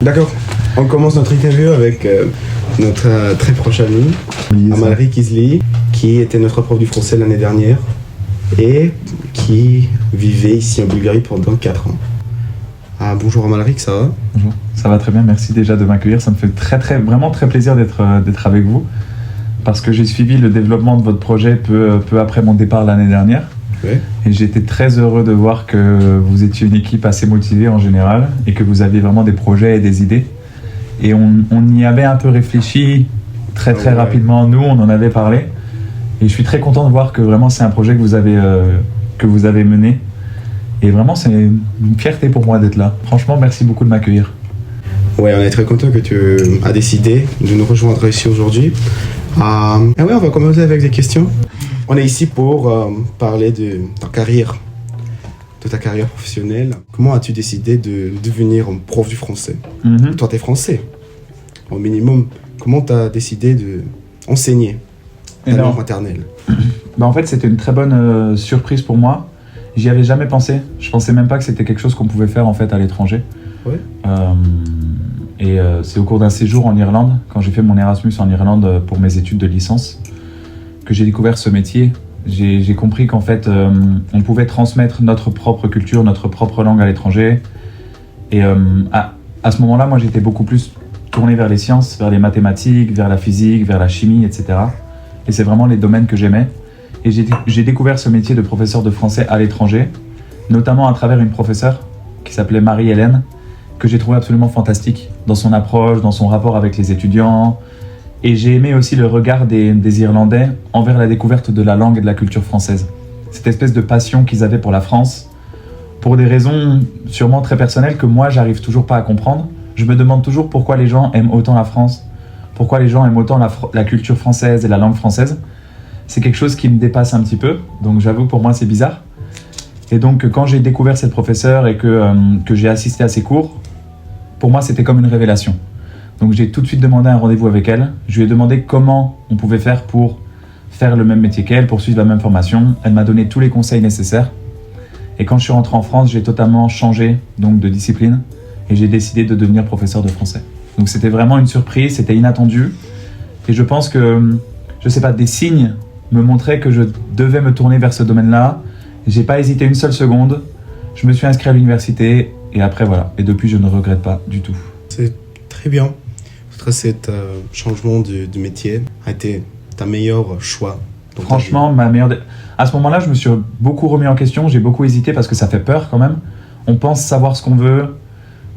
D'accord. On commence notre interview avec notre très proche ami, Amalric Isli, qui était notre prof du français l'année dernière et qui vivait ici en Bulgarie pendant 4 ans. Bonjour Amalric, ça va? Bonjour, ça va très bien, merci déjà de m'accueillir. Ça me fait vraiment très plaisir d'être avec vous parce que j'ai suivi le développement de votre projet peu après mon départ l'année dernière. Ouais. Et j'étais très heureux de voir que vous étiez une équipe assez motivée en général et que vous aviez vraiment des projets et des idées. Et on y avait un peu réfléchi très rapidement, nous on en avait parlé. Et je suis très content de voir que vraiment c'est un projet que vous avez mené. Et vraiment c'est une fierté pour moi d'être là. Franchement, merci beaucoup de m'accueillir. Ouais, on est très content que tu as décidé de nous rejoindre ici aujourd'hui. On va commencer avec des questions. On est ici pour parler de ta carrière professionnelle. Comment as-tu décidé de devenir un prof du français? Toi, tu es français, au minimum. Comment tu as décidé d'enseigner la langue maternelle? En fait, c'était une très bonne surprise pour moi. J'y avais jamais pensé. Je pensais même pas que c'était quelque chose qu'on pouvait faire en fait à l'étranger. Ouais. C'est au cours d'un séjour en Irlande, quand j'ai fait mon Erasmus en Irlande pour mes études de licence, que j'ai découvert ce métier. J'ai compris qu'en fait, on pouvait transmettre notre propre culture, notre propre langue à l'étranger. Et à ce moment-là, moi, j'étais beaucoup plus tourné vers les sciences, vers les mathématiques, vers la physique, vers la chimie, etc. Et c'est vraiment les domaines que j'aimais. Et j'ai découvert ce métier de professeur de français à l'étranger, notamment à travers une professeure qui s'appelait Marie-Hélène, que j'ai trouvé absolument fantastique dans son approche, dans son rapport avec les étudiants. Et j'ai aimé aussi le regard des Irlandais envers la découverte de la langue et de la culture française. Cette espèce de passion qu'ils avaient pour la France, pour des raisons sûrement très personnelles que moi, j'arrive toujours pas à comprendre. Je me demande toujours pourquoi les gens aiment autant la France, pourquoi les gens aiment autant la culture française et la langue française. C'est quelque chose qui me dépasse un petit peu, donc j'avoue, pour moi, c'est bizarre. Et donc, quand j'ai découvert cette professeure et que j'ai assisté à ses cours, pour moi, c'était comme une révélation. Donc j'ai tout de suite demandé un rendez-vous avec elle. Je lui ai demandé comment on pouvait faire pour faire le même métier qu'elle, pour suivre la même formation. Elle m'a donné tous les conseils nécessaires. Et quand je suis rentré en France, j'ai totalement changé donc, de discipline et j'ai décidé de devenir professeur de français. Donc c'était vraiment une surprise, c'était inattendu. Et je pense que, je sais pas, des signes me montraient que je devais me tourner vers ce domaine-là. J'ai pas hésité une seule seconde. Je me suis inscrit à l'université et après voilà. Et depuis, je ne regrette pas du tout. C'est très bien. Cet changement de métier a été ta meilleure choix? Franchement, à ce moment-là, je me suis beaucoup remis en question, j'ai beaucoup hésité parce que ça fait peur quand même. On pense savoir ce qu'on veut,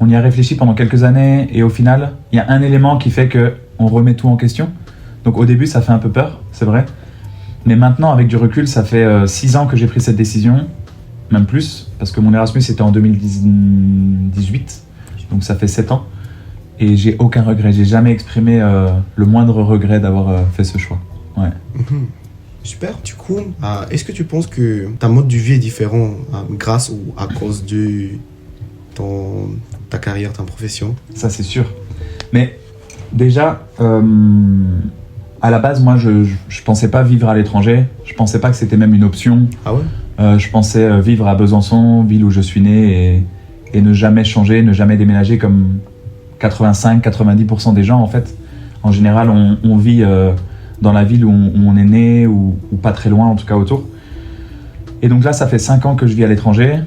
on y a réfléchi pendant quelques années et au final, il y a un élément qui fait qu'on remet tout en question. Donc au début, ça fait un peu peur, c'est vrai. Mais maintenant, avec du recul, ça fait 6 ans que j'ai pris cette décision, même plus, parce que mon Erasmus était en 2018, donc ça fait 7 ans. Et j'ai aucun regret, j'ai jamais exprimé le moindre regret d'avoir fait ce choix. Ouais. Super. Du coup, est-ce que tu penses que ta mode de vie est différent grâce ou à cause de ta carrière, ta profession? Ça c'est sûr. Mais déjà, à la base, moi je pensais pas vivre à l'étranger, je pensais pas que c'était même une option. Ah ouais? Je pensais vivre à Besançon, ville où je suis né, et ne jamais changer, ne jamais déménager comme 85-90% des gens en fait. En général, on vit dans la ville où on est né ou pas très loin, en tout cas autour. Et donc là, ça fait 5 ans que je vis à l'étranger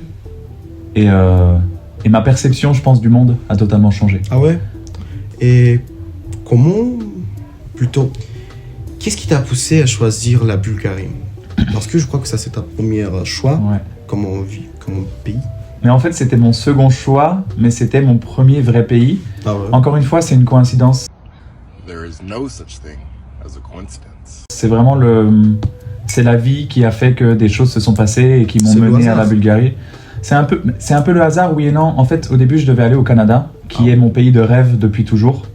et ma perception, je pense, du monde a totalement changé. Ah ouais? Et qu'est-ce qui t'a poussé à choisir la Bulgarie? Parce que je crois que ça, c'est ta première choix, Ouais. Comme pays. Mais en fait, c'était mon second choix, mais c'était mon premier vrai pays. Ah ouais. Encore une fois, c'est une coïncidence. There is no such thing as a coincidence. C'est vraiment c'est la vie qui a fait que des choses se sont passées et qui m'ont C'est le mené à hasard. la Bulgarie. C'est un peu le hasard, oui et non. En fait, au début, je devais aller au Canada, qui est mon pays de rêve depuis toujours.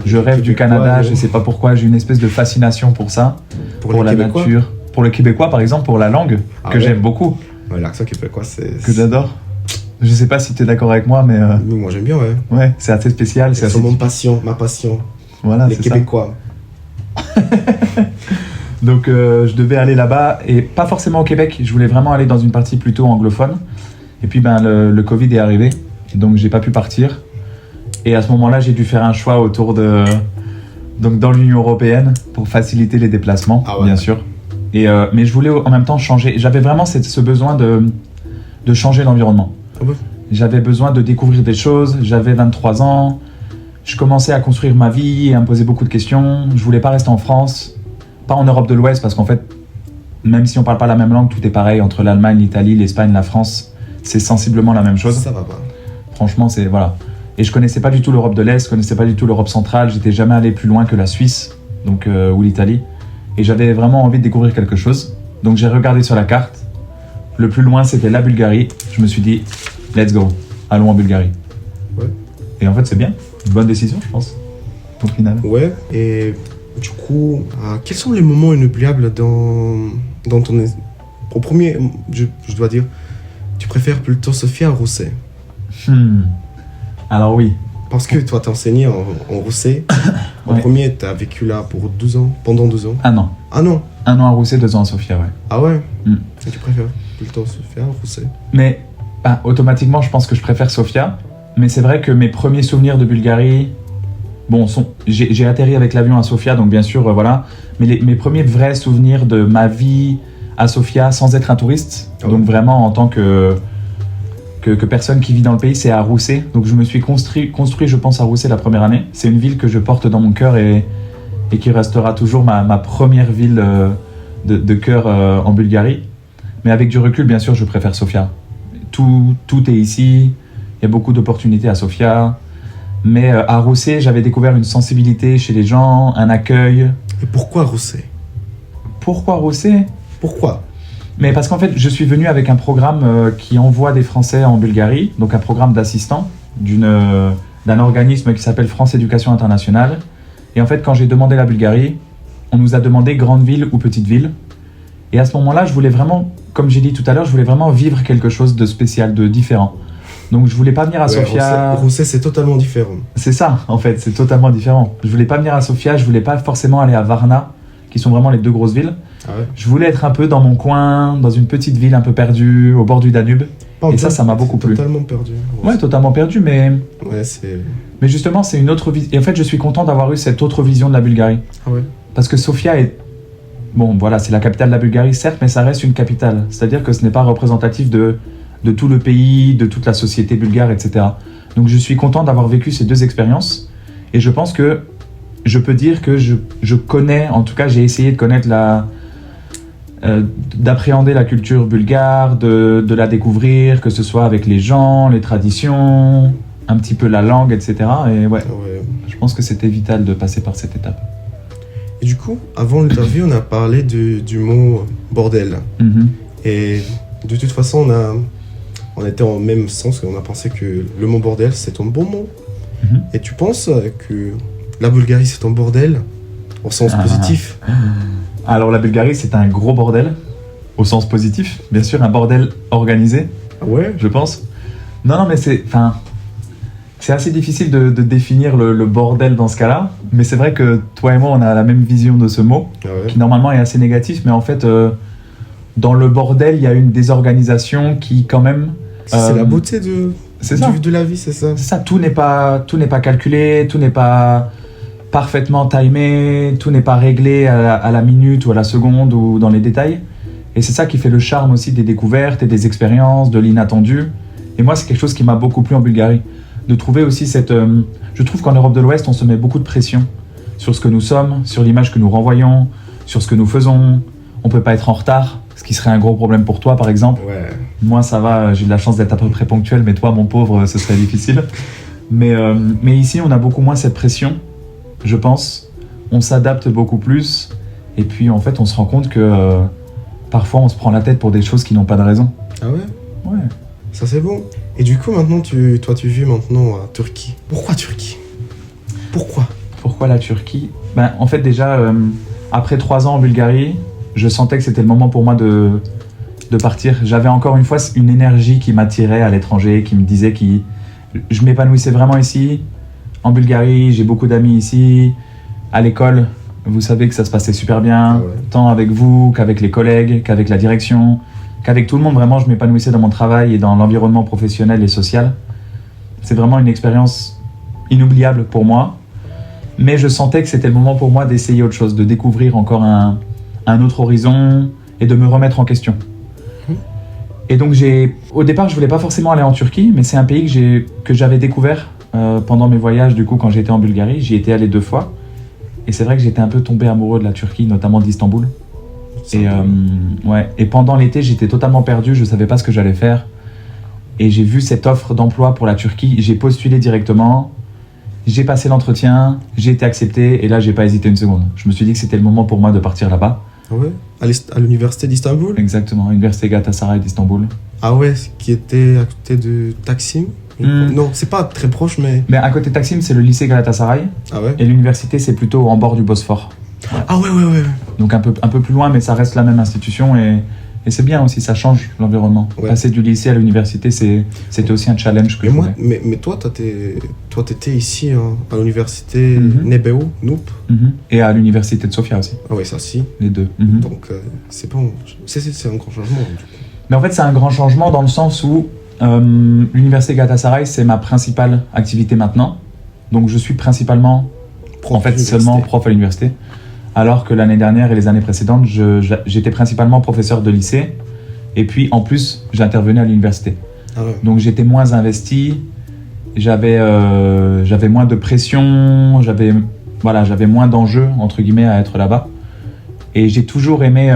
Je rêve du Canada, je sais pas pourquoi, j'ai une espèce de fascination pour ça, pour la Québécois. nature. Pour le québécois, par exemple, pour la langue, Ah que ouais. j'aime beaucoup, Ouais, l'accent québécois, que j'adore. Je sais pas si tu es d'accord avec moi, mais Moi, j'aime bien, ouais. ouais, c'est assez spécial. C'est C'est assez... ma passion. Voilà, Les c'est ça. Québécois. Donc je devais aller là-bas, et pas forcément au Québec, je voulais vraiment aller dans une partie plutôt anglophone. Et puis le Covid est arrivé, donc j'ai pas pu partir. Et à ce moment-là, j'ai dû faire un choix donc dans l'Union européenne pour faciliter les déplacements, bien sûr. Mais je voulais en même temps changer. J'avais vraiment ce besoin de changer l'environnement. Ah ouais. J'avais besoin de découvrir des choses. J'avais 23 ans. Je commençais à construire ma vie et à me poser beaucoup de questions. Je voulais pas rester en France, pas en Europe de l'Ouest, parce qu'en fait, même si on parle pas la même langue, tout est pareil entre l'Allemagne, l'Italie, l'Espagne, la France. C'est sensiblement la même chose. Ça va pas. Franchement, c'est voilà. Et je connaissais pas du tout l'Europe de l'Est, je connaissais pas du tout l'Europe centrale. J'étais jamais allé plus loin que la Suisse, ou l'Italie. Et j'avais vraiment envie de découvrir quelque chose. Donc j'ai regardé sur la carte. Le plus loin, c'était la Bulgarie. Je me suis dit, let's go, allons en Bulgarie. Ouais. Et en fait, c'est bien. Une bonne décision, je pense, au final. Ouais, et du coup, quels sont les moments inoubliables dans ton... Au premier, je dois dire, tu préfères plutôt Sofia ou Rousset? Alors oui. Parce que toi, t'as enseigné en Rousset. Au Ouais. premier, t'as vécu là pour 12 ans, pendant 12 ans. Un an. Ah non. 1 an à Rousset, 2 ans à Sofia, ouais. Ah ouais. Mm. Et tu préfères plutôt Sofia ou Rousset? Mais automatiquement, je pense que je préfère Sofia. Mais c'est vrai que mes premiers souvenirs de Bulgarie, j'ai atterri avec l'avion à Sofia, donc bien sûr, voilà. Mais mes premiers vrais souvenirs de ma vie à Sofia, sans être un touriste, Ah ouais. donc vraiment en tant que personne qui vit dans le pays, c'est à Rousset. Donc je me suis construit, je pense, à Rousset la première année. C'est une ville que je porte dans mon cœur et qui restera toujours ma première ville de cœur en Bulgarie. Mais avec du recul, bien sûr, je préfère Sofia. Tout est ici. Il y a beaucoup d'opportunités à Sofia. Mais à Rousset, j'avais découvert une sensibilité chez les gens, un accueil. Et pourquoi Rousset? Pourquoi Rousset? Pourquoi? Mais parce qu'en fait, je suis venu avec un programme qui envoie des Français en Bulgarie, donc un programme d'assistant d'un organisme qui s'appelle France Éducation Internationale. Et en fait, quand j'ai demandé la Bulgarie, on nous a demandé grande ville ou petite ville. Et à ce moment-là, je voulais vraiment, comme j'ai dit tout à l'heure, je voulais vraiment vivre quelque chose de spécial, de différent. Donc je voulais pas venir à Sofia. Rousset, c'est totalement différent. C'est ça, en fait, c'est totalement différent. Je voulais pas venir à Sofia, je voulais pas forcément aller à Varna, qui sont vraiment les deux grosses villes. Ah ouais. Je voulais être un peu dans mon coin, dans une petite ville un peu perdue, au bord du Danube. Et ça m'a beaucoup plu. Totalement perdu. Ouais, totalement perdu, mais c'est... mais justement, c'est une autre vision. Et en fait, je suis content d'avoir eu cette autre vision de la Bulgarie. Ah ouais. Parce que Sofia est... Bon, voilà, c'est la capitale de la Bulgarie, certes, mais ça reste une capitale. C'est-à-dire que ce n'est pas représentatif de tout le pays, de toute la société bulgare, etc. Donc je suis content d'avoir vécu ces deux expériences. Et je pense que je peux dire que je connais, en tout cas j'ai essayé de connaître d'appréhender la culture bulgare, de la découvrir, que ce soit avec les gens, les traditions, un petit peu la langue, etc. Et ouais, je pense que c'était vital de passer par cette étape. Et du coup, avant l'interview, on a parlé du mot bordel. Mm-hmm. Et de toute façon, on était en même sens, on a pensé que le mot bordel, c'est un bon mot. Mm-hmm. Et tu penses que la Bulgarie, c'est un bordel au sens positif? Alors la Bulgarie, c'est un gros bordel, au sens positif. Bien sûr, un bordel organisé, Ah ouais? je pense. Non, mais c'est assez difficile de définir le bordel dans ce cas-là. Mais c'est vrai que toi et moi, on a la même vision de ce mot, Ah ouais. qui normalement est assez négatif. Mais en fait, dans le bordel, il y a une désorganisation qui, quand même... C'est la beauté c'est ça. de la vie, c'est ça? C'est ça, tout n'est pas calculé, tout n'est pas parfaitement timé, tout n'est pas réglé à la minute ou à la seconde ou dans les détails. Et c'est ça qui fait le charme aussi des découvertes et des expériences, de l'inattendu. Et moi, c'est quelque chose qui m'a beaucoup plu en Bulgarie. De trouver aussi je trouve qu'en Europe de l'Ouest, on se met beaucoup de pression sur ce que nous sommes, sur l'image que nous renvoyons, sur ce que nous faisons. On peut pas être en retard, ce qui serait un gros problème pour toi, par exemple. Ouais. Moi, ça va, j'ai de la chance d'être à peu près ponctuel, mais toi, mon pauvre, ce serait difficile. Mais ici, on a beaucoup moins cette pression, je pense. On s'adapte beaucoup plus. Et puis, en fait, on se rend compte que parfois, on se prend la tête pour des choses qui n'ont pas de raison. Ah ouais? Ouais. Ça, c'est bon. Et du coup, maintenant, tu vis maintenant à Turquie. Pourquoi Turquie? Pourquoi la Turquie? En fait, déjà, après 3 ans en Bulgarie, je sentais que c'était le moment pour moi de partir. J'avais encore une fois une énergie qui m'attirait à l'étranger, qui me disait que je m'épanouissais vraiment ici, en Bulgarie. J'ai beaucoup d'amis ici. À l'école, vous savez que ça se passait super bien, Ah ouais. tant avec vous qu'avec les collègues, qu'avec la direction, qu'avec tout le monde. Vraiment, je m'épanouissais dans mon travail et dans l'environnement professionnel et social. C'est vraiment une expérience inoubliable pour moi. Mais je sentais que c'était le moment pour moi d'essayer autre chose, de découvrir encore un autre horizon et de me remettre en question. Et donc au départ, je voulais pas forcément aller en Turquie, mais c'est un pays que j'avais découvert pendant mes voyages. Du coup, quand j'étais en Bulgarie, j'y étais allé 2 fois. Et c'est vrai que j'étais un peu tombé amoureux de la Turquie, notamment d'Istanbul. Et pendant l'été, j'étais totalement perdu, je savais pas ce que j'allais faire. Et j'ai vu cette offre d'emploi pour la Turquie, j'ai postulé directement. J'ai passé l'entretien, j'ai été accepté et là, j'ai pas hésité une seconde. Je me suis dit que c'était le moment pour moi de partir là-bas. Ah ouais? À l'université d'Istanbul? Exactement, l'université Galatasaray d'Istanbul. Ah ouais, qui était à côté de Taksim? Non, c'est pas très proche, mais... Mais à côté de Taksim, c'est le lycée Galatasaray. Ah ouais? Et l'université, c'est plutôt en bord du Bosphore. Ouais. Ah ouais. Donc un peu plus loin, mais ça reste la même institution et c'est bien aussi, ça change l'environnement. Ouais. Passer du lycée à l'université, c'était aussi un challenge que je voulais. Mais toi, t'étais ici à l'université Nebeu, Noup. Et à l'université de Sofia aussi. Ah ouais, ça si. Les deux. Donc c'est un grand changement. Mais en fait, c'est un grand changement dans le sens où l'université Galatasaray, c'est ma principale activité maintenant. Donc je suis principalement, seulement prof à l'université. Alors que l'année dernière et les années précédentes, j'étais principalement professeur de lycée. Et puis, en plus, j'intervenais à l'université. Ah ouais. Donc, j'étais moins investi. J'avais moins de pression. J'avais moins d'enjeux, entre guillemets, à être là-bas. Et j'ai toujours aimé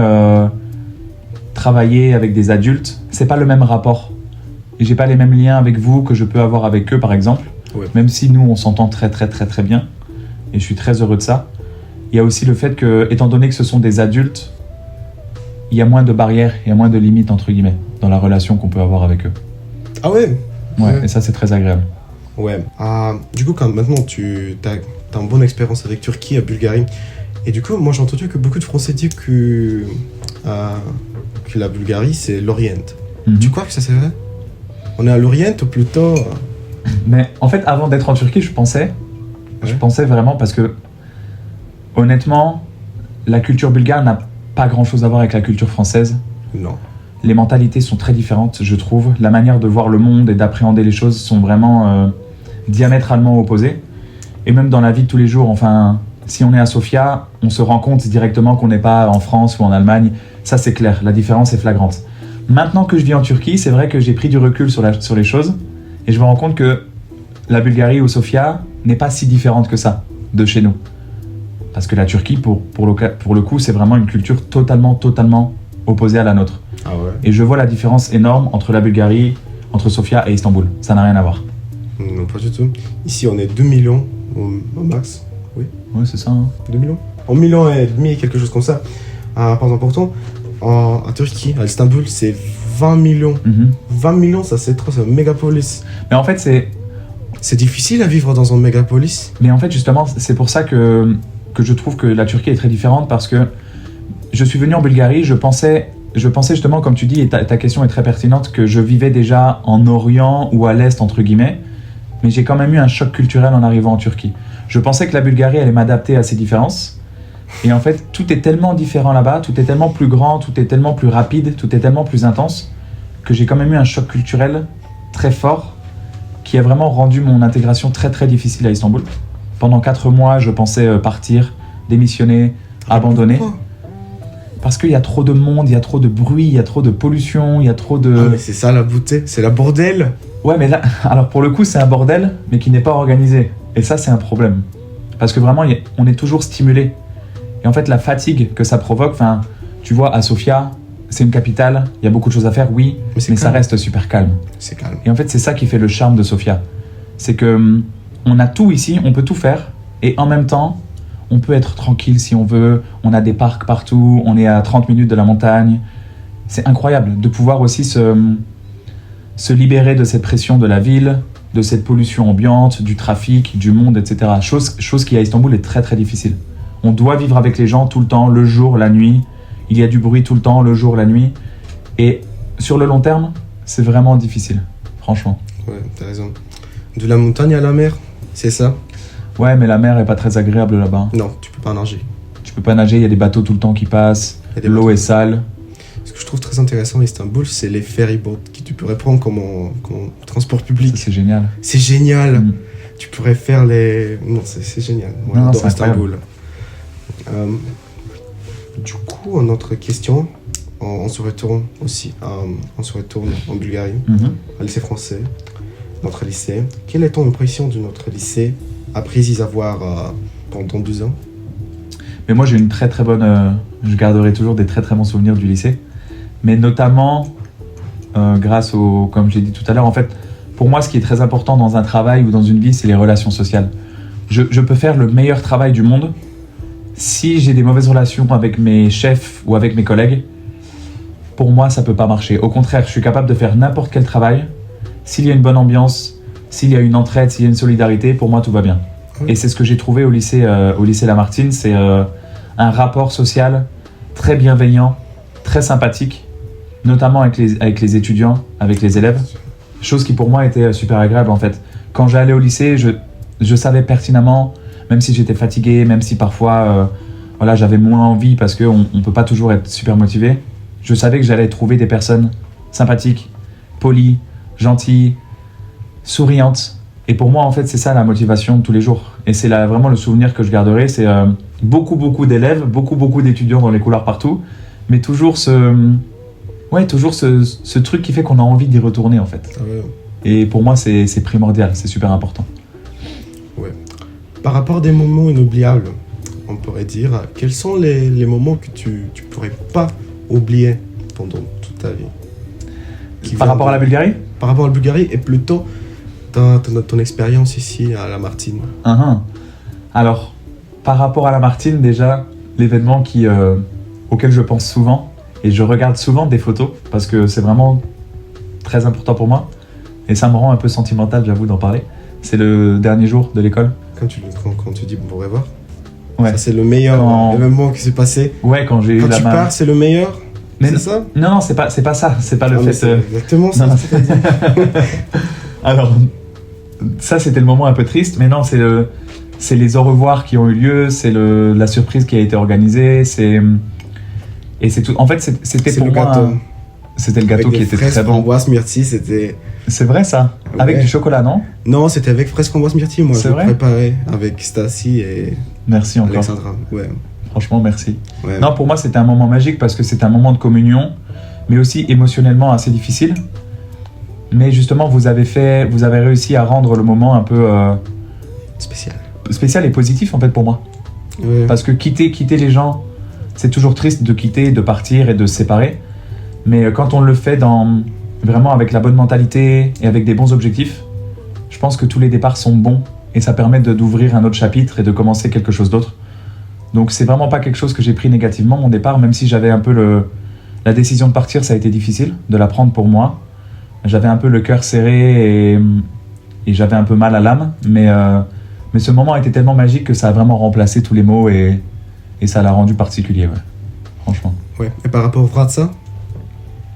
travailler avec des adultes. C'est pas le même rapport. Et j'ai pas les mêmes liens avec vous que je peux avoir avec eux, par exemple. Ouais. Même si nous, on s'entend très, très, très, très bien. Et je suis très heureux de ça. Il y a aussi le fait que, étant donné que ce sont des adultes, il y a moins de barrières, il y a moins de limites, entre guillemets, dans la relation qu'on peut avoir avec eux. Ah ouais? Ouais, et ça, c'est très agréable. Ouais. Du coup, quand maintenant, tu as une bonne expérience avec Turquie, à Bulgarie, et du coup, moi, j'ai entendu que beaucoup de Français disent que la Bulgarie, c'est l'Orient. Tu crois que ça, c'est vrai? On est à l'Orient ou plutôt... Mais en fait, avant d'être en Turquie, je pensais vraiment parce que honnêtement, la culture bulgare n'a pas grand-chose à voir avec la culture française. Non. Les mentalités sont très différentes, je trouve. La manière de voir le monde et d'appréhender les choses sont vraiment diamétralement opposées. Et même dans la vie de tous les jours, enfin, si on est à Sofia, on se rend compte directement qu'on n'est pas en France ou en Allemagne. Ça, c'est clair, la différence est flagrante. Maintenant que je vis en Turquie, c'est vrai que j'ai pris du recul sur les choses et je me rends compte que la Bulgarie ou Sofia n'est pas si différente que ça de chez nous. Parce que la Turquie, pour le coup, c'est vraiment une culture totalement opposée à la nôtre. Ah ouais. Et je vois la différence énorme entre la Bulgarie, entre Sofia et Istanbul. Ça n'a rien à voir. Non, pas du tout. Ici, on est 2 millions au max. Oui. Ouais, c'est ça. Hein. 2 millions. 1,5 million, quelque chose comme ça. Pas important. À Turquie, à Istanbul, c'est 20 millions. 20 millions, ça c'est trop, c'est une mégapolis. Mais en fait, c'est difficile à vivre dans une mégapolis. Mais en fait, justement, c'est pour ça que je trouve que la Turquie est très différente parce que je suis venu en Bulgarie, je pensais justement, comme tu dis, et ta question est très pertinente, que je vivais déjà en Orient ou à l'Est, entre guillemets, mais j'ai quand même eu un choc culturel en arrivant en Turquie. Je pensais que la Bulgarie allait m'adapter à ces différences, et en fait, tout est tellement différent là-bas, tout est tellement plus grand, tout est tellement plus rapide, tout est tellement plus intense, que j'ai quand même eu un choc culturel très fort, qui a vraiment rendu mon intégration très très difficile à Istanbul. Pendant 4 mois, je pensais partir, démissionner, abandonner. Pourquoi ? Parce qu'il y a trop de monde, il y a trop de bruit, il y a trop de pollution, il y a trop de... Ah mais c'est ça la beauté, c'est la bordel. Ouais, mais là, alors pour le coup, c'est un bordel, mais qui n'est pas organisé. Et ça, c'est un problème. Parce que vraiment, on est toujours stimulé. Et en fait, la fatigue que ça provoque, tu vois, à Sofia, c'est une capitale, il y a beaucoup de choses à faire, oui, mais ça reste super calme. C'est calme. Et en fait, c'est ça qui fait le charme de Sofia. C'est que on a tout ici, on peut tout faire, et en même temps, on peut être tranquille si on veut, on a des parcs partout, on est à 30 minutes de la montagne. C'est incroyable de pouvoir aussi se libérer de cette pression de la ville, de cette pollution ambiante, du trafic, du monde, etc. Chose qui à Istanbul est très très difficile. On doit vivre avec les gens tout le temps, le jour, la nuit. Il y a du bruit tout le temps, le jour, la nuit. Et sur le long terme, c'est vraiment difficile, franchement. Ouais, t'as raison. De la montagne à la mer, c'est ça? Ouais, mais la mer est pas très agréable là-bas. Non, tu peux pas nager. Tu peux pas nager, il y a des bateaux tout le temps qui passent, l'eau est sale. Ce que je trouve très intéressant à Istanbul, c'est les ferryboats que tu peux prendre comme transport public. Ça, c'est génial. C'est génial. tu pourrais faire les... Non, c'est génial. Moi, Non, j'adore c'est Istanbul. Du coup, une autre question. On se retourne aussi. On se retourne en Bulgarie, au lycée français, notre lycée. Quelle est ton impression de notre lycée après y avoir pendant 12 ans? Mais moi, j'ai une très très bonne... je garderai toujours des très très bons souvenirs du lycée. Mais notamment, grâce au... Comme j'ai dit tout à l'heure, en fait, pour moi, ce qui est très important dans un travail ou dans une vie, c'est les relations sociales. Je peux faire le meilleur travail du monde. Si j'ai des mauvaises relations avec mes chefs ou avec mes collègues, pour moi, ça peut pas marcher. Au contraire, je suis capable de faire n'importe quel travail. S'il y a une bonne ambiance, s'il y a une entraide, s'il y a une solidarité, pour moi, tout va bien. Et c'est ce que j'ai trouvé au lycée Lamartine. C'est un rapport social très bienveillant, très sympathique, notamment avec les étudiants, avec les élèves. Chose qui pour moi était super agréable en fait. Quand j'allais au lycée, je savais pertinemment, même si j'étais fatigué, même si parfois voilà, j'avais moins envie parce qu'on ne peut pas toujours être super motivé, je savais que j'allais trouver des personnes sympathiques, polies, gentilles, souriantes. Et pour moi, en fait, c'est ça la motivation de tous les jours. Et c'est vraiment le souvenir que je garderai, c'est beaucoup d'élèves, beaucoup d'étudiants dans les couloirs partout, mais toujours ce truc qui fait qu'on a envie d'y retourner, en fait. Ah ouais. Et pour moi, c'est primordial, c'est super important. Ouais. Par rapport à des moments inoubliables, on pourrait dire, quels sont les moments que tu pourrais pas oublier pendant toute ta vie? Par rapport à la Bulgarie? Par rapport à la Bulgarie et plutôt ton expérience ici à Lamartine. Alors, par rapport à Lamartine, déjà, l'événement auquel je pense souvent, et je regarde souvent des photos, parce que c'est vraiment très important pour moi, et ça me rend un peu sentimental, j'avoue, d'en parler. C'est le dernier jour de l'école. Quand tu dis bon revoir, ouais. Ça c'est le meilleur événement qui s'est passé. Ouais, quand j'ai eu tu pars, c'est le meilleur. Mais c'est ça? Non, c'est pas ça. C'est pas le fait. C'est exactement ça. Non, alors, ça c'était le moment un peu triste, mais non, c'est les au revoir qui ont eu lieu, c'est la surprise qui a été organisée, et c'est tout. En fait, c'était pour moi. Gâteau. C'était le gâteau qui était très bon. Framboise myrtille, c'était. C'est vrai ça? Ouais. Avec du chocolat, non? Non, c'était avec fraise framboise myrtille. Moi, c'est je vrai? préparais avec Stacy et. Merci encore. Alexandra. Ouais. Franchement, merci. Ouais. Non, pour moi, c'était un moment magique parce que c'était un moment de communion, mais aussi émotionnellement assez difficile. Mais justement, vous avez réussi à rendre le moment un peu spécial et positif en fait pour moi. Ouais. Parce que quitter les gens, c'est toujours triste de quitter, de partir et de se séparer. Mais quand on le fait vraiment avec la bonne mentalité et avec des bons objectifs, je pense que tous les départs sont bons et ça permet d'ouvrir un autre chapitre et de commencer quelque chose d'autre. Donc c'est vraiment pas quelque chose que j'ai pris négativement, mon départ, même si j'avais un peu la décision de partir, ça a été difficile de la prendre pour moi. J'avais un peu le cœur serré et j'avais un peu mal à l'âme, mais ce moment était tellement magique que ça a vraiment remplacé tous les mots et ça l'a rendu particulier, ouais. Franchement. Ouais. Et par rapport au Vratsa?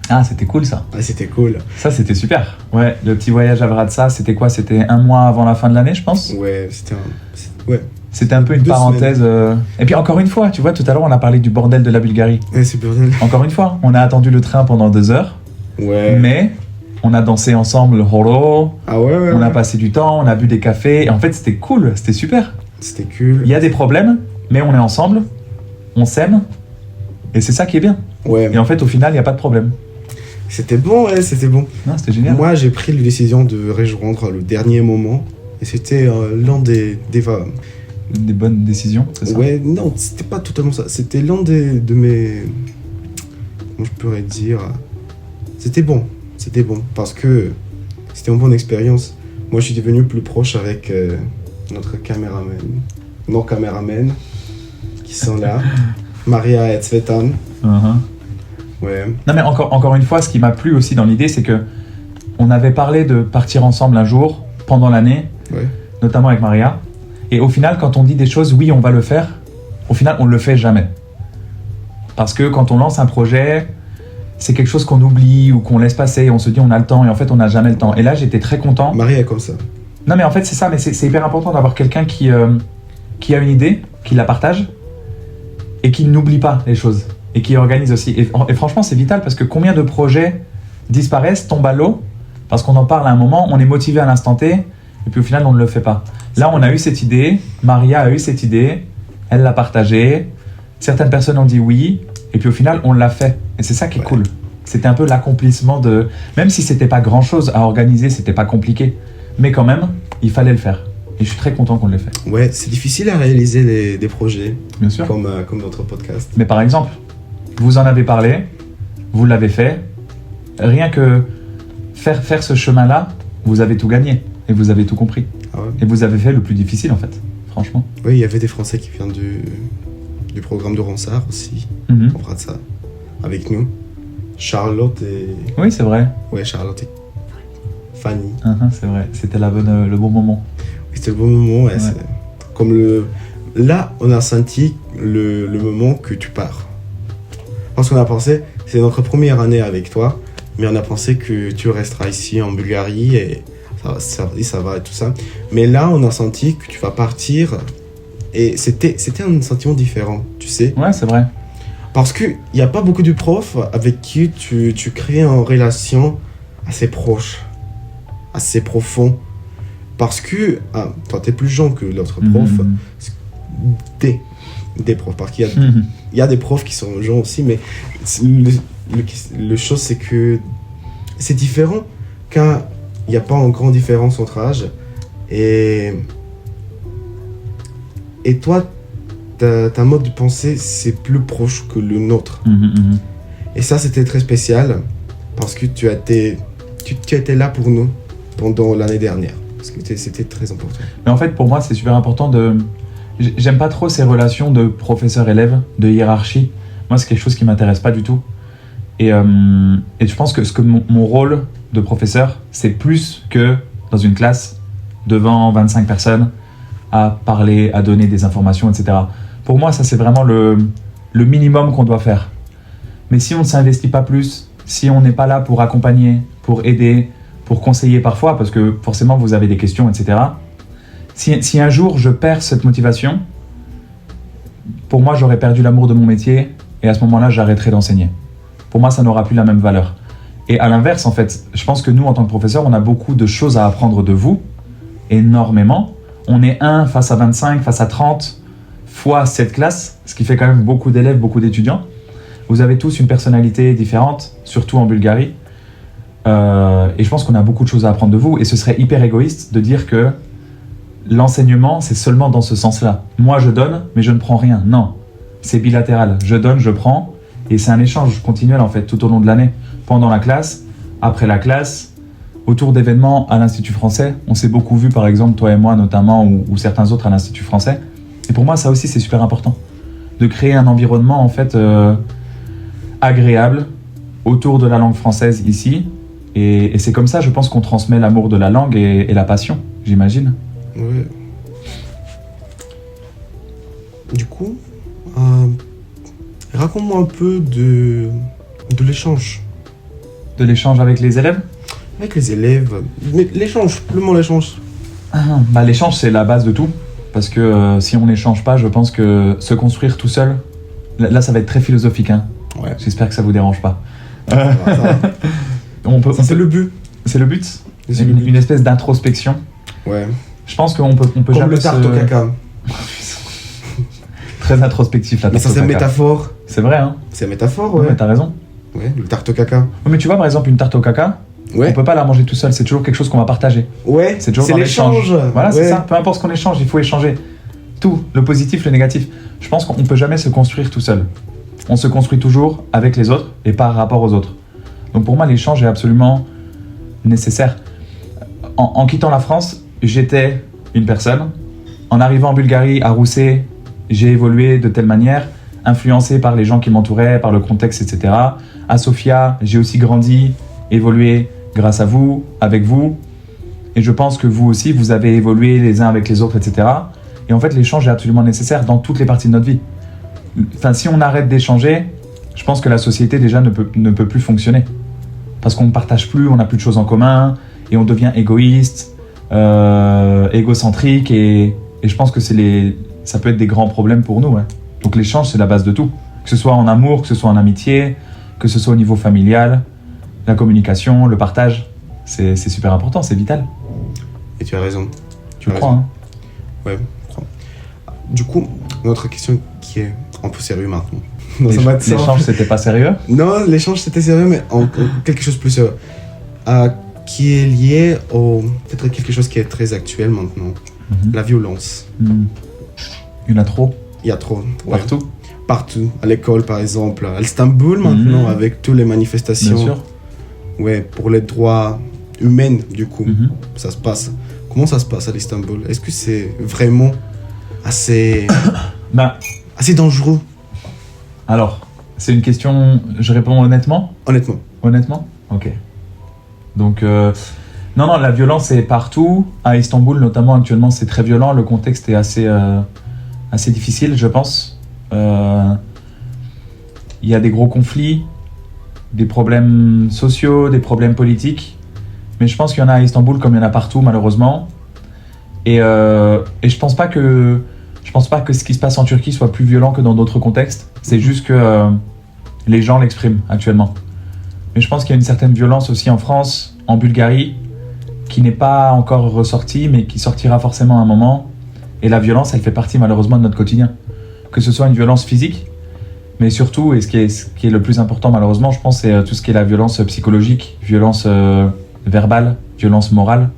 Ah, c'était cool ça. Ah, c'était cool. Ça, c'était super. Ouais, le petit voyage à Vratsa, c'était quoi? C'était 1 mois avant la fin de l'année, je pense? Ouais, ouais. C'était un peu une 2 parenthèse. Et puis encore une fois, tu vois, tout à l'heure, on a parlé du bordel de la Bulgarie. Ouais, c'est bordel. Encore une fois, on a attendu le train pendant 2 heures. Ouais. Mais on a dansé ensemble le horo. Ah ouais. On a passé du temps, on a bu des cafés. Et en fait, c'était cool, c'était super. C'était cool. Il y a des problèmes, mais on est ensemble, on s'aime. Et c'est ça qui est bien. Ouais. Et en fait, au final, il n'y a pas de problème. C'était bon, ouais, c'était bon. Non, c'était génial. Moi, j'ai pris la décision de rejoindre le dernier moment. Et c'était l'un des bonnes décisions, c'est ça? Ouais, non, c'était pas totalement ça. C'était l'un de mes... Comment je pourrais dire? C'était bon. Parce que c'était une bonne expérience. Moi, je suis devenu plus proche avec notre caméraman. Nos caméramans qui sont là. Maria et Tsvetan. Ouais. Non mais encore une fois, ce qui m'a plu aussi dans l'idée, c'est que on avait parlé de partir ensemble un jour, pendant l'année, Ouais. notamment avec Maria. Et au final, quand on dit des choses, oui, on va le faire, au final, on le fait jamais. Parce que quand on lance un projet, c'est quelque chose qu'on oublie ou qu'on laisse passer, et on se dit on a le temps, et en fait, on n'a jamais le temps. Et là, j'étais très content. Maria est comme ça. Non mais en fait, c'est ça, mais c'est hyper important d'avoir quelqu'un qui a une idée, qui la partage, et qui n'oublie pas les choses. Et qui organise aussi. Et franchement, c'est vital parce que combien de projets disparaissent, tombent à l'eau, parce qu'on en parle à un moment, on est motivé à l'instant T, Et puis au final, on ne le fait pas. Là, on a eu cette idée, Maria a eu cette idée, elle l'a partagée, certaines personnes ont dit oui, et puis au final, on l'a fait. Et c'est ça qui est cool. C'était un peu l'accomplissement de... Même si c'était pas grand-chose à organiser, c'était pas compliqué, mais quand même, il fallait le faire. Et je suis très content qu'on l'ait fait. Ouais, c'est difficile à réaliser des projets. Bien sûr. Comme notre podcast. Mais par exemple, vous en avez parlé, vous l'avez fait. Rien que faire ce chemin-là, vous avez tout gagné. Et vous avez tout compris. Ah ouais. Et vous avez fait le plus difficile, en fait. Franchement. Oui, il y avait des Français qui viennent du programme de Ronsard aussi. Mhm. On fera de ça avec nous. Charlotte et... Oui, c'est vrai. Ouais, Charlotte et Fanny. C'est vrai. C'était le bon moment. C'était le bon moment, ouais. C'est comme là, on a senti le moment que tu pars. Parce qu'on a pensé, c'est notre première année avec toi, mais on a pensé que tu resteras ici en Bulgarie et ça va et tout ça. Mais là, on a senti que tu vas partir et c'était un sentiment différent, tu sais. Ouais, c'est vrai. Parce qu'il n'y a pas beaucoup de profs avec qui tu crées une relation assez proche, assez profonde. Parce que, toi, tu es plus jeune que l'autre prof, des profs. Parce qu'il y a des profs qui sont jeunes aussi, mais le chose, c'est que c'est différent quand il n'y a pas une grande différence entre âge. Et toi, ta mode de pensée, c'est plus proche que le nôtre. Et ça, c'était très spécial parce que tu étais là pour nous pendant l'année dernière. Parce que c'était très important. Mais en fait, pour moi, c'est super important de... J'aime pas trop ces relations de professeur-élève, de hiérarchie. Moi, c'est quelque chose qui m'intéresse pas du tout. Et je pense que mon rôle de professeur, c'est plus que dans une classe, devant 25 personnes, à parler, à donner des informations, etc. Pour moi, ça, c'est vraiment le minimum qu'on doit faire. Mais si on ne s'investit pas plus, si on n'est pas là pour accompagner, pour aider, pour conseiller parfois, parce que forcément, vous avez des questions, etc. Si un jour, je perds cette motivation, pour moi, j'aurais perdu l'amour de mon métier et à ce moment-là, j'arrêterai d'enseigner. Pour moi, ça n'aura plus la même valeur. Et à l'inverse, en fait, je pense que nous, en tant que professeurs, on a beaucoup de choses à apprendre de vous, énormément. On est 1 face à 25, face à 30, fois cette classe, ce qui fait quand même beaucoup d'élèves, beaucoup d'étudiants. Vous avez tous une personnalité différente, surtout en Bulgarie. Et je pense qu'on a beaucoup de choses à apprendre de vous. Et ce serait hyper égoïste de dire que l'enseignement, c'est seulement dans ce sens-là. Moi, je donne, mais je ne prends rien. Non, c'est bilatéral. Je donne, je prends. Et c'est un échange continuel, en fait, tout au long de l'année. Pendant la classe, après la classe, autour d'événements à l'Institut français. On s'est beaucoup vu, par exemple, toi et moi notamment, ou certains autres à l'Institut français. Et pour moi, ça aussi, c'est super important. De créer un environnement, en fait, agréable autour de la langue française ici. Et c'est comme ça, je pense, qu'on transmet l'amour de la langue et la passion, j'imagine. Ouais. Du coup, raconte-moi un peu de l'échange. De l'échange avec les élèves ? Avec les élèves. Mais l'échange, le mot l'échange. L'échange, c'est la base de tout. Parce que si on n'échange pas, je pense que se construire tout seul, là, ça va être très philosophique. Hein. Ouais. J'espère que ça vous dérange pas. Ça va. C'est le but. C'est le but. Une espèce d'introspection. Ouais. Je pense qu'on peut Comme jamais le tarte au caca. Très introspection, la tarte Mais ça, au c'est une caca. métaphore. C'est vrai, hein. C'est une métaphore, Ouais, ouais. t'as raison. Ouais, le tarte au caca. Ouais, mais tu vois, par exemple, une tarte au caca, Ouais. on peut pas la manger tout seul. C'est toujours quelque chose qu'on va partager. Ouais, C'est toujours dans l'échange. Voilà, Ouais. c'est ça. Peu importe ce qu'on échange, il faut échanger. Tout, le positif, le négatif. Je pense qu'on peut jamais se construire tout seul. On se construit toujours avec les autres et par rapport aux autres. Donc pour moi, l'échange est absolument nécessaire. En quittant la France, j'étais une personne. En arrivant en Bulgarie, à Rousset, j'ai évolué de telle manière, influencé par les gens qui m'entouraient, par le contexte, etc. À Sofia, j'ai aussi grandi, évolué grâce à vous, avec vous. Et je pense que vous aussi, vous avez évolué les uns avec les autres, etc. Et en fait, l'échange est absolument nécessaire dans toutes les parties de notre vie. Enfin, si on arrête d'échanger, je pense que la société déjà ne peut plus fonctionner. Parce qu'on ne partage plus, on n'a plus de choses en commun, et on devient égoïste, égocentrique, et je pense que ça peut être des grands problèmes pour nous. Ouais. Donc l'échange, c'est la base de tout. Que ce soit en amour, que ce soit en amitié, que ce soit au niveau familial, la communication, le partage, c'est super important, c'est vital. Et tu as raison. Tu crois, hein? Ouais, je crois. Du coup, notre question qui est un peu sérieux maintenant. Non, ça va être ça. L'échange, c'était pas sérieux? Non, l'échange c'était sérieux, mais en quelque chose de plus sérieux. Qui est lié au. Peut-être quelque chose qui est très actuel maintenant. La violence. Il y en a trop? Il y a trop. Ouais. Partout? Partout. À l'école, par exemple. À Istanbul, maintenant, avec toutes les manifestations. Bien sûr. Ouais, pour les droits humains, du coup. Ça se passe. Comment ça se passe à l'Istanbul? Est-ce que c'est vraiment assez. assez dangereux? Alors, c'est une question. Je réponds honnêtement? Honnêtement. Honnêtement? Ok. Donc, non, la violence est partout. À Istanbul, notamment, actuellement, c'est très violent. Le contexte est assez difficile, je pense. Il y a des gros conflits, des problèmes sociaux, des problèmes politiques. Mais je pense qu'il y en a à Istanbul comme il y en a partout, malheureusement. Et je pense pas que ce qui se passe en Turquie soit plus violent que dans d'autres contextes. C'est juste que les gens l'expriment actuellement. Mais je pense qu'il y a une certaine violence aussi en France, en Bulgarie, qui n'est pas encore ressortie, mais qui sortira forcément à un moment. Et la violence, elle fait partie malheureusement de notre quotidien. Que ce soit une violence physique, mais surtout, et ce qui est le plus important malheureusement, je pense, c'est tout ce qui est la violence psychologique, violence verbale, violence morale,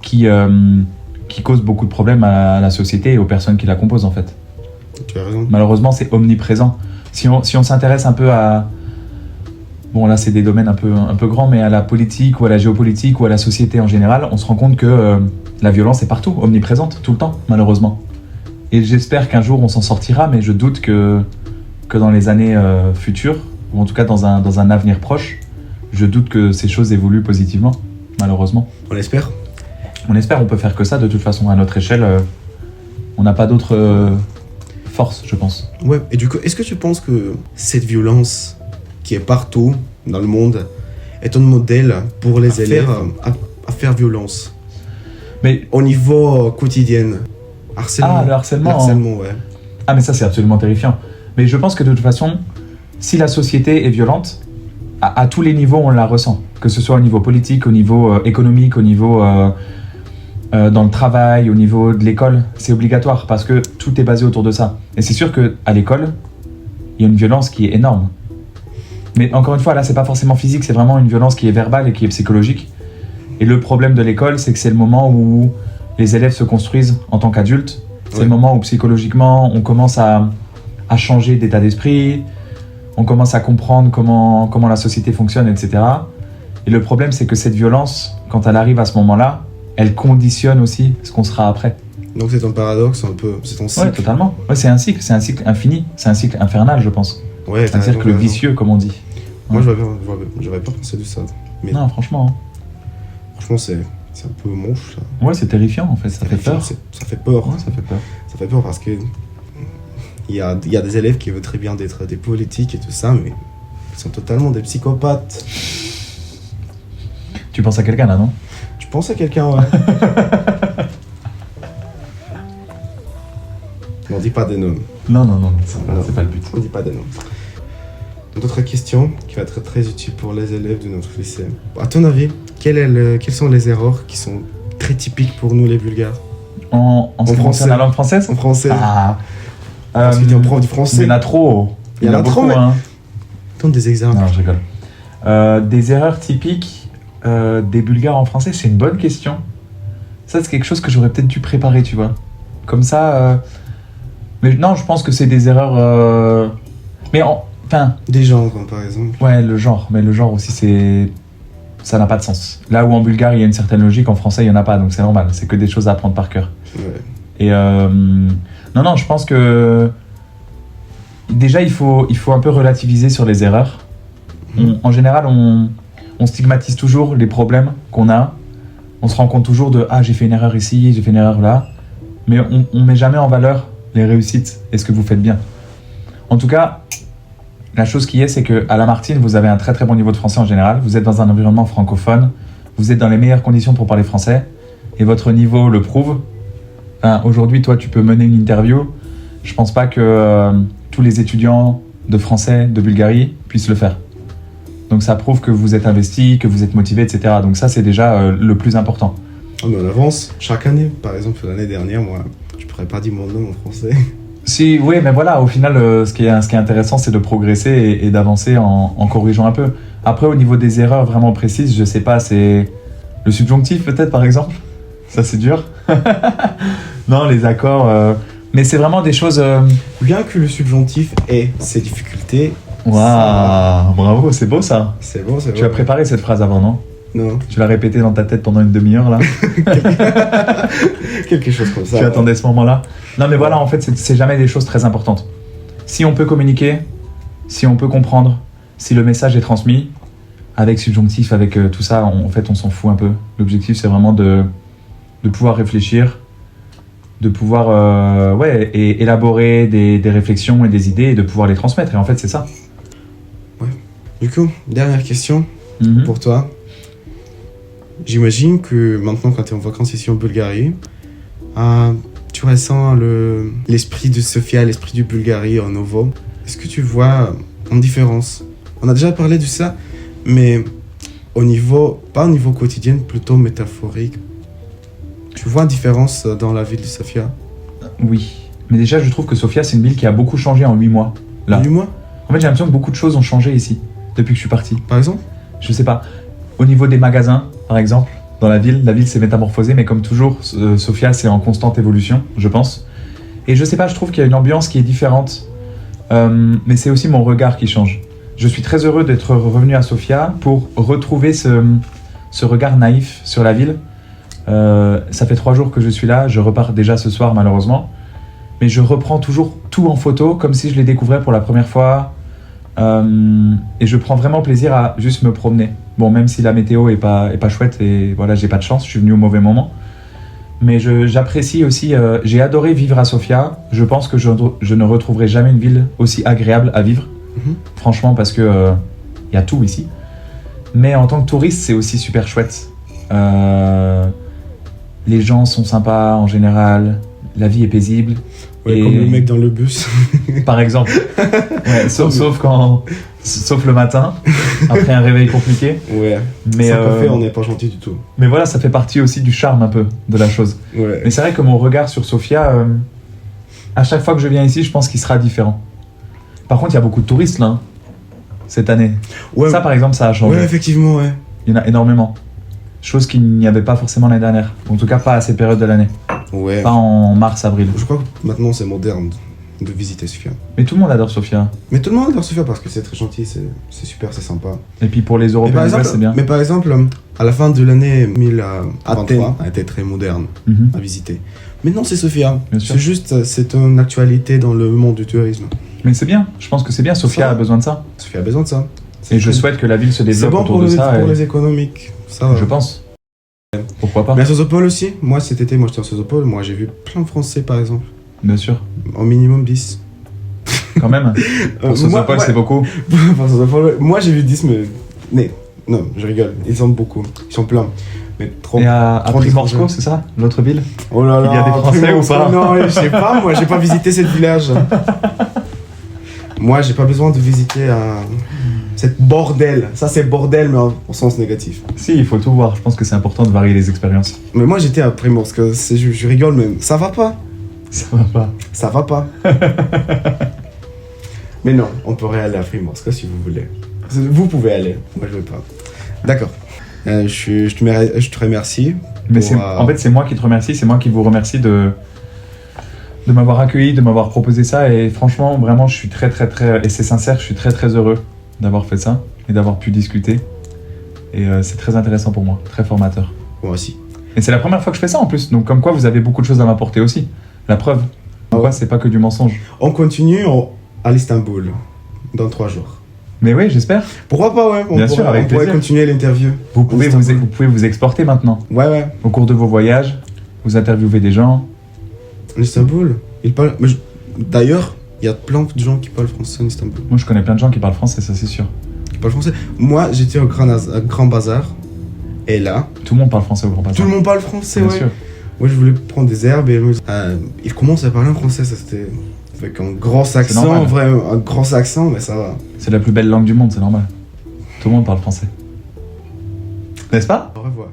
qui cause beaucoup de problèmes à la société et aux personnes qui la composent en fait. Tu as raison. Malheureusement, c'est omniprésent. Si on s'intéresse un peu à... Bon, là, c'est des domaines un peu grands, mais à la politique ou à la géopolitique ou à la société en général, on se rend compte que la violence est partout, omniprésente, tout le temps, malheureusement. Et j'espère qu'un jour, on s'en sortira, mais je doute que dans les années futures, ou en tout cas dans un avenir proche, je doute que ces choses évoluent positivement, malheureusement. On l'espère. On espère, on peut faire que ça, de toute façon, à notre échelle. On n'a pas d'autre force, je pense. Ouais, et du coup, est-ce que tu penses que cette violence qui est partout dans le monde est un modèle pour les élèves à faire violence? Mais au niveau quotidien, harcèlement. Ah, le harcèlement. Harcèlement, ouais. Ah, mais ça, c'est absolument terrifiant. Mais je pense que de toute façon, si la société est violente, à tous les niveaux, on la ressent. Que ce soit au niveau politique, au niveau économique, au niveau dans le travail, au niveau de l'école, c'est obligatoire parce que tout est basé autour de ça. Et c'est sûr qu'à l'école, il y a une violence qui est énorme. Mais encore une fois, là, c'est pas forcément physique, c'est vraiment une violence qui est verbale et qui est psychologique. Et le problème de l'école, c'est que c'est le moment où les élèves se construisent en tant qu'adultes. C'est le moment où psychologiquement, on commence à changer d'état d'esprit, on commence à comprendre comment la société fonctionne, etc. Et le problème, c'est que cette violence, quand elle arrive à ce moment-là, elle conditionne aussi ce qu'on sera après. Donc c'est un paradoxe, un peu, c'est un cycle. Ouais, totalement. Ouais, c'est un cycle infini, c'est un cycle infernal, je pense. Ouais, un cercle vicieux, comme on dit. Moi, j'avais pas pensé de ça. Mais non, franchement. Franchement, c'est un peu moche, ça. Ouais, c'est terrifiant, en fait, ça fait peur. Ça fait peur. Ouais, ça fait peur. Ça fait peur parce que il y a des élèves qui veulent très bien être des politiques et tout ça, mais ils sont totalement des psychopathes. Tu penses à quelqu'un, là, non? Je pense à quelqu'un, ouais. On dit pas des noms. Non, c'est pas le but. On dit pas des noms. D'autres questions qui va être très utile pour les élèves de notre lycée. À ton avis, quelles sont les erreurs qui sont très typiques pour nous les Bulgares? En ce qui concerne la langue française? En français. Ah. Parce que tu es un prof du français. Il y en a trop. Il y en a trop, beaucoup, mais... hein. Donne des exemples. Non, je rigole. Des erreurs typiques des Bulgares en français, c'est une bonne question. Ça, c'est quelque chose que j'aurais peut-être dû préparer, tu vois. Comme ça... Mais non, je pense que c'est des erreurs... Mais enfin... Des genres, par exemple. Ouais, le genre. Mais le genre aussi, c'est... Ça n'a pas de sens. Là où en bulgare, il y a une certaine logique, en français, il n'y en a pas. Donc c'est normal. C'est que des choses à apprendre par cœur. Ouais. Et non, je pense que... Déjà, il faut un peu relativiser sur les erreurs. En général, on stigmatise toujours les problèmes qu'on a. On se rend compte toujours de « Ah, j'ai fait une erreur ici, j'ai fait une erreur là ». Mais on met jamais en valeur les réussites et ce que vous faites bien. En tout cas, la chose qui est, c'est qu'à Lamartine, vous avez un très très bon niveau de français en général. Vous êtes dans un environnement francophone. Vous êtes dans les meilleures conditions pour parler français. Et votre niveau le prouve. Aujourd'hui, toi, tu peux mener une interview. Je pense pas que tous les étudiants de français de Bulgarie puissent le faire. Donc ça prouve que vous êtes investi, que vous êtes motivé, etc. Donc ça, c'est déjà le plus important. Ah, mais on avance chaque année. Par exemple, l'année dernière, moi, je pourrais pas dire mon nom en français. Si, oui, mais voilà, au final, ce qui est intéressant, c'est de progresser et d'avancer en corrigeant un peu. Après, au niveau des erreurs vraiment précises, je sais pas, c'est le subjonctif peut-être, par exemple. Ça, c'est dur. Non, les accords. Mais c'est vraiment des choses. Bien que le subjonctif ait ses difficultés. Waouh, bravo, c'est beau ça. C'est bon, c'est bon. Tu as préparé cette phrase avant, non? Non. Tu l'as répétée dans ta tête pendant une demi-heure là. Quelque chose comme ça. Tu attendais ce moment-là. Non, mais voilà, en fait, c'est jamais des choses très importantes. Si on peut communiquer, si on peut comprendre, si le message est transmis, avec subjonctif, avec tout ça, en fait, on s'en fout un peu. L'objectif, c'est vraiment de pouvoir réfléchir, de pouvoir élaborer des réflexions et des idées et de pouvoir les transmettre. Et en fait, c'est ça. Du coup, dernière question Mhm. pour toi. J'imagine que maintenant, quand tu es en vacances ici en Bulgarie, tu ressens l'esprit de Sofia, l'esprit du Bulgarie en Novo. Est-ce que tu vois une différence? On a déjà parlé de ça, mais pas au niveau quotidien, plutôt métaphorique. Tu vois une différence dans la ville de Sofia? Oui. Mais déjà, je trouve que Sofia, c'est une ville qui a beaucoup changé en 8 mois. Là. Dis-moi, En fait, j'ai l'impression que beaucoup de choses ont changé ici, depuis que je suis parti. par exemple? Je sais pas. Au niveau des magasins, par exemple, dans la ville s'est métamorphosée, mais comme toujours, Sofia, c'est en constante évolution, je pense. Et je sais pas, je trouve qu'il y a une ambiance qui est différente. Mais c'est aussi mon regard qui change. Je suis très heureux d'être revenu à Sofia pour retrouver ce regard naïf sur la ville. Ça fait 3 jours que je suis là, je repars déjà ce soir malheureusement. Mais je reprends toujours tout en photo, comme si je les découvrais pour la première fois. Et je prends vraiment plaisir à juste me promener. Bon, même si la météo est pas chouette et voilà, j'ai pas de chance, je suis venu au mauvais moment. Mais j'apprécie aussi, j'ai adoré vivre à Sofia. Je pense que je ne retrouverai jamais une ville aussi agréable à vivre. Mhm. Franchement, parce que y a tout ici. Mais en tant que touriste, c'est aussi super chouette. Les gens sont sympas en général, la vie est paisible. Ouais, Et- comme le mec dans le bus. Par exemple. Ouais, sauf le matin, après un réveil compliqué. Ouais. Mais, Sans café, on n'est pas gentil du tout. mais voilà, ça fait partie aussi du charme un peu de la chose. Ouais. Mais c'est vrai que mon regard sur Sofia, à chaque fois que je viens ici, je pense qu'il sera différent. Par contre, il y a beaucoup de touristes là, hein, cette année. Ouais, Ça, par exemple, ça a changé. ouais, effectivement, ouais. Il y en a énormément. Chose qu'il n'y avait pas forcément l'année dernière. En tout cas, pas à cette période de l'année. Ouais. Pas en mars, avril. Je crois que maintenant c'est moderne de visiter Sofia. Mais tout le monde adore Sofia. Mais tout le monde adore Sofia parce que c'est très gentil, c'est super, c'est sympa. Et puis pour les Européens, ouais, c'est bien. mais par exemple, à la fin de l'année 2023, a été très moderne Mhm. à visiter. Maintenant c'est Sofia. Bien sûr. C'est juste, c'est une actualité dans le monde du tourisme. Mais c'est bien. Je pense que c'est bien. Sofia Ça. a besoin de ça. Sofia a besoin de ça. Et je souhaite que la ville se C'est développe bon autour pour, de ça. pour et les économiques. Ça va. Je pense. Pourquoi pas? Mais à Sozopol aussi, moi cet été, moi j'étais à Sozopol, moi j'ai vu plein de Français par exemple. Bien sûr. Au minimum 10. Quand même. Pour Sozopol, c'est beaucoup. Pour Sozopol, moi j'ai vu 10, mais non, je rigole, ils sont beaucoup, ils sont pleins. Mais trop. Et à trop Primorsko, d'étrangers. c'est ça? L'autre ville? Oh là là, Il y a des Français Primorsko, ou pas? Non, je sais pas, moi j'ai pas visité ce village. Moi j'ai pas besoin de visiter cette bordel. Ça c'est bordel, mais en sens négatif. Si, il faut tout voir. Je pense que c'est important de varier les expériences. Mais moi j'étais à Primorsk, je rigole, mais ça va pas. Ça va pas. Ça va pas. Mais non, on pourrait aller à Primorsk si vous voulez. Vous pouvez aller, moi je veux pas. D'accord. Je te remercie. Mais Pour, en fait, c'est moi qui te remercie. C'est moi qui vous remercie de m'avoir accueilli, de m'avoir proposé ça. Et franchement, vraiment, je suis très, très, très... Et c'est sincère, je suis très, très heureux d'avoir fait ça et d'avoir pu discuter. Et c'est très intéressant pour moi, très formateur. Moi aussi. Et c'est la première fois que je fais ça en plus. Donc comme quoi, vous avez beaucoup de choses à m'apporter aussi. La preuve. Comme quoi, c'est pas que du mensonge. On continue à l'Istanbul dans 3 jours. Mais oui, j'espère. Pourquoi pas, ouais. Bien sûr, avec on pourrait plaisir. continuer l'interview. Vous pouvez Istanbul. vous pouvez vous exporter maintenant. Ouais. Au cours de vos voyages, vous interviewez des gens. L'Istanbul, il parle. D'ailleurs, il y a plein de gens qui parlent français en Istanbul. Moi, je connais plein de gens qui parlent français, ça c'est sûr. Qui parlent français. Moi, j'étais au Grand Bazar. Et là, Tout le monde parle français au Grand Bazar. tout le monde parle français, Bien ouais. sûr. Moi, je voulais prendre des herbes et il commence à parler en français. Ça, c'était avec un gros accent, normal. vraiment un gros accent, mais ça va. C'est la plus belle langue du monde, c'est normal. Tout le monde parle français. N'est-ce pas? Au revoir.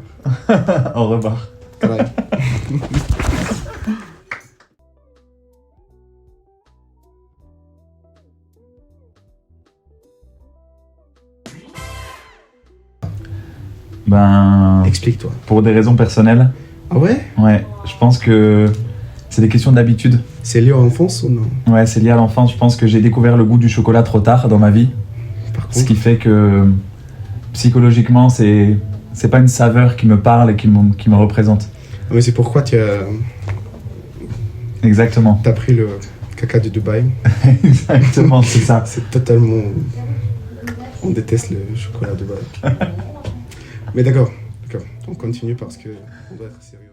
Au revoir. Pareil. Ben, Explique-toi. pour des raisons personnelles, Ah ouais? ouais, je pense que c'est des questions d'habitude. C'est lié à l'enfance ou non? Ouais, c'est lié à l'enfance. Je pense que j'ai découvert le goût du chocolat trop tard dans ma vie. Par Ce contre, qui fait que psychologiquement, c'est pas une saveur qui me parle et qui me représente. ah, mais c'est pourquoi tu as Exactement. pris le caca de Dubaï. Exactement, c'est ça. C'est totalement... On déteste le chocolat de Dubaï. Mais d'accord, on continue parce que on doit être sérieux.